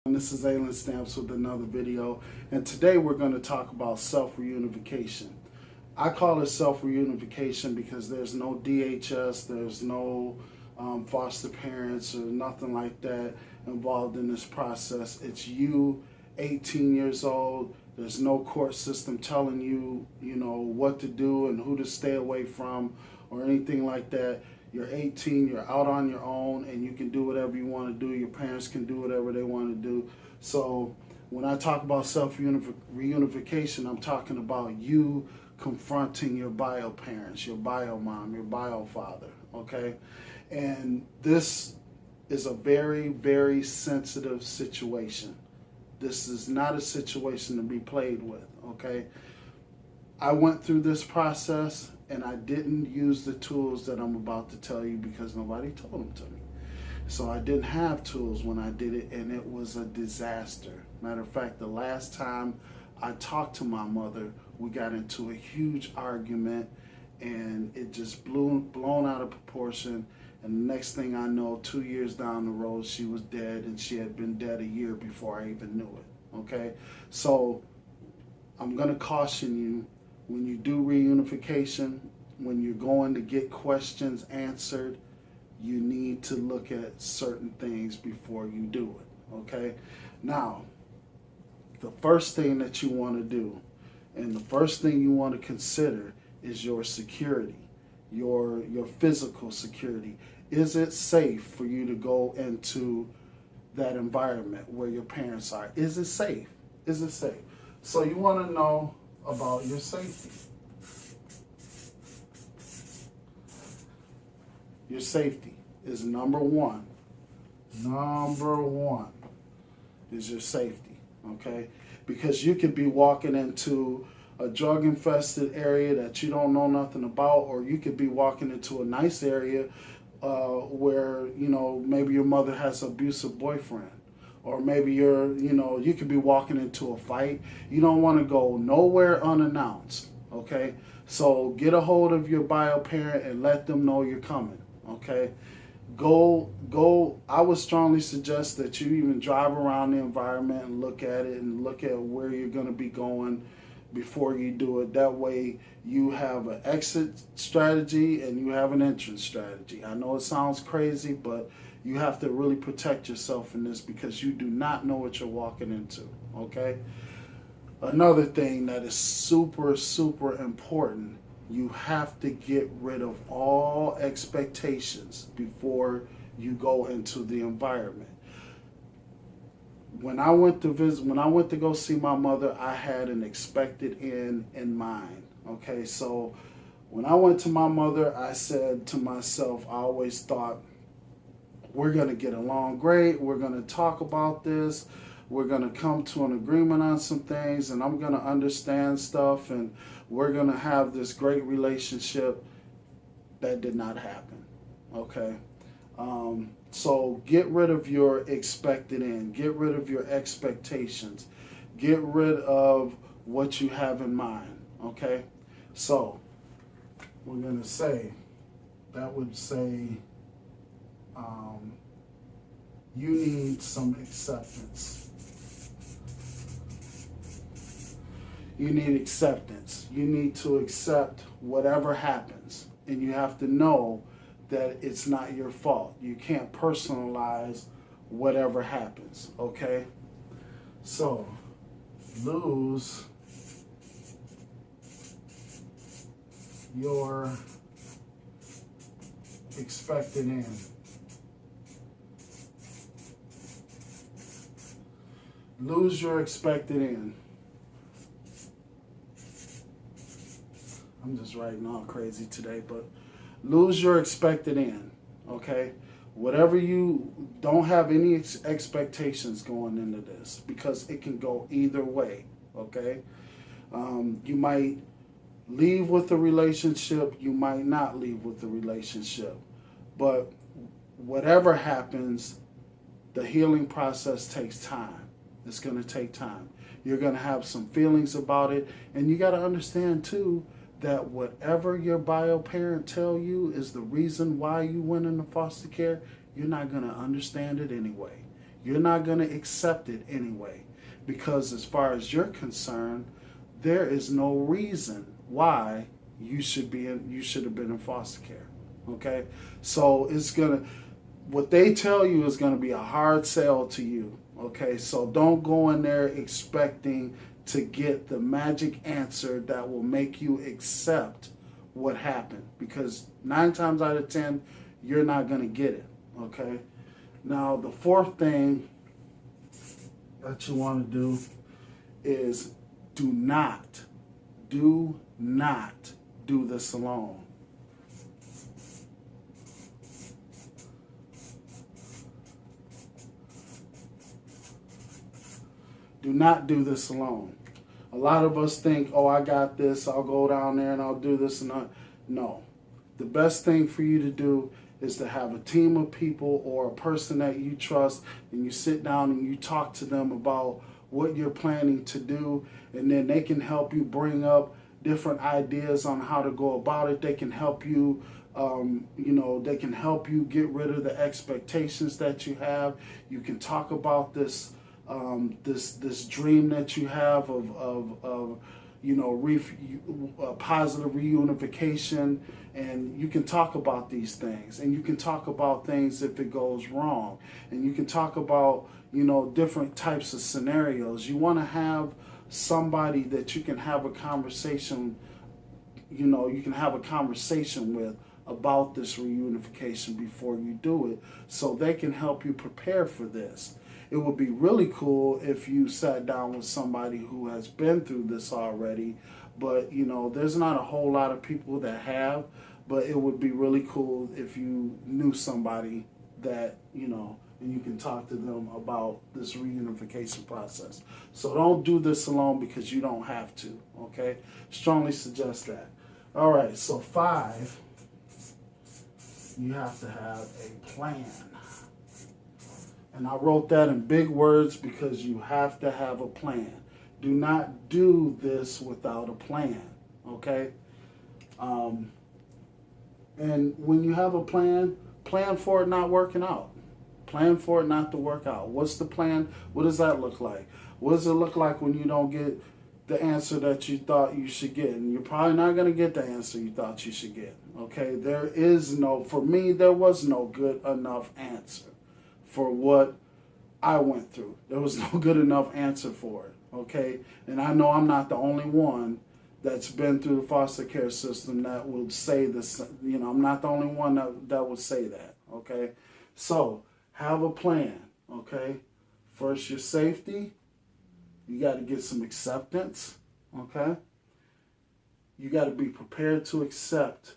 This is Aylin Stamps with another video, and today we're going to talk about self-reunification. I call it self-reunification because there's no DHS, there's no foster parents or nothing like that involved in this process. It's you, 18 years old. There's no court system telling you, what to do and who to stay away from or anything like that. You're 18, you're out on your own, and you can do whatever you want to do. Your parents can do whatever they want to do. So when I talk about self-reunification, I'm talking about you confronting your bio parents, your bio mom, your bio father, okay? And this is a very, very sensitive situation. This is not a situation to be played with, okay? I went through this process and I didn't use the tools that I'm about to tell you because nobody told them to me. So I didn't have tools when I did it, and it was a disaster. Matter of fact, the last time I talked to my mother, we got into a huge argument and it just blown out of proportion. And the next thing I know, 2 years down the road, she was dead, and she had been dead a year before I even knew it, okay? So I'm gonna caution you, when you do reunification, when you're going to get questions answered, you need to look at certain things before you do it, okay? Now, the first thing that you want to do, and the first thing you want to consider, is your security, your physical security. Is it safe for you to go into that environment where your parents are? Is it safe? Is it safe? So you want to know about your safety. Your safety is number one. Number one is your safety, okay? Because you could be walking into a drug-infested area that you don't know nothing about, or you could be walking into a nice area where, maybe your mother has an abusive boyfriend. Or maybe you could be walking into a fight. You don't want to go nowhere unannounced, okay? So get a hold of your bio parent and let them know you're coming, okay? I would strongly suggest that you even drive around the environment and look at it and look at where you're going to be going before you do it. That way you have an exit strategy and you have an entrance strategy. I know it sounds crazy, but you have to really protect yourself in this because you do not know what you're walking into, okay? Another thing that is super, super important, you have to get rid of all expectations before you go into the environment. When I went to go see my mother, I had an expected end in mind, okay? So when I went to my mother, I said to myself, I always thought, we're going to get along great. We're going to talk about this. We're going to come to an agreement on some things, and I'm going to understand stuff, and we're going to have this great relationship. That did not happen, okay? So get rid of your expected end. Get rid of your expectations. Get rid of what you have in mind, okay? So we're going to say, that would say, you need some acceptance. You need acceptance. You need to accept whatever happens. And you have to know that it's not your fault. You can't personalize whatever happens, okay? So, lose your expected end. Lose your expected end. I'm just writing all crazy today, but lose your expected end, okay? Whatever, you don't have any expectations going into this because it can go either way, okay? You might leave with the relationship, you might not leave with the relationship, but whatever happens, the healing process takes time. It's going to take time. You're going to have some feelings about it, and you got to understand too that whatever your bio parent tell you is the reason why you went into foster care, you're not going to understand it anyway. you're not going to accept it anyway. Because as far as you're concerned, there is no reason why you should have been in foster care. Okay? So what they tell you is gonna be a hard sell to you. Okay? So don't go in there expecting to get the magic answer that will make you accept what happened. Because 9 times out of 10, you're not gonna get it. Okay? Now the fourth thing that you want to do is do not do this alone. Do not do this alone. A lot of us think, oh, I got this, I'll go down there and I'll do this and that. No. The best thing for you to do is to have a team of people or a person that you trust, and you sit down and you talk to them about what you're planning to do, and then they can help you bring up different ideas on how to go about it. They can help you, they can help you get rid of the expectations that you have. You can talk about this this dream that you have of positive reunification, and you can talk about these things, and you can talk about things if it goes wrong, and you can talk about different types of scenarios. You want to have somebody that you can have a conversation with about this reunification before you do it, so they can help you prepare for this. It would be really cool if you sat down with somebody who has been through this already, but there's not a whole lot of people that have, but it would be really cool if you knew somebody that, and you can talk to them about this reunification process. So don't do this alone, because you don't have to, okay? Strongly suggest that. All right, so 5, you have to have a plan. And I wrote that in big words because you have to have a plan. Do not do this without a plan, okay? And when you have a plan for it not working out. Plan for it not to work out. What's the plan? What does that look like? What does it look like when you don't get the answer that you thought you should get? And you're probably not going to get the answer you thought you should get, okay? For me, there was no good enough answer for what I went through. There was no good enough answer for it, okay? And I know I'm not the only one that's been through the foster care system that will say this. I'm not the only one that would say that, okay? So have a plan, okay? First, your safety. You got to get some acceptance, okay? You got to be prepared to accept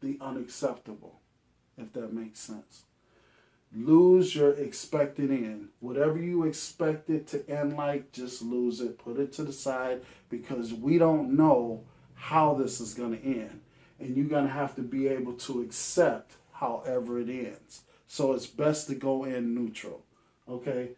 the unacceptable, if that makes sense. Lose your expected end. Whatever you expect it to end like, just lose it. Put it to the side, because we don't know how this is going to end. And you're going to have to be able to accept however it ends. So it's best to go in neutral, okay?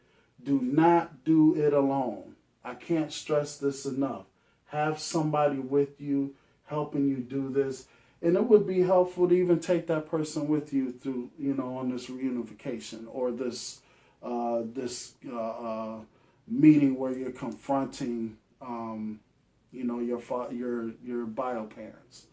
Do not do it alone. I can't stress this enough. Have somebody with you helping you do this. And it would be helpful to even take that person with you through, on this reunification, or this meeting where you're confronting, your bio parents,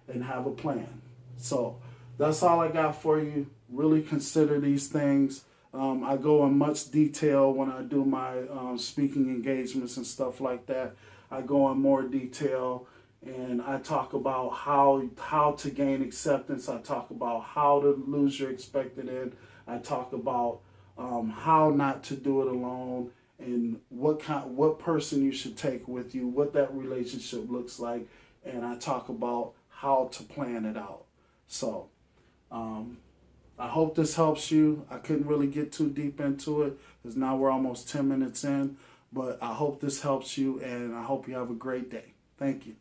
and have a plan. So that's all I got for you. Really consider these things. I go in much detail when I do my speaking engagements and stuff like that. I go in more detail. And I talk about how to gain acceptance. I talk about how to lose your expected end. I talk about how not to do it alone, and what person you should take with you, what that relationship looks like, and I talk about how to plan it out. So I hope this helps you. I couldn't really get too deep into it because now we're almost 10 minutes in, but I hope this helps you, and I hope you have a great day. Thank you.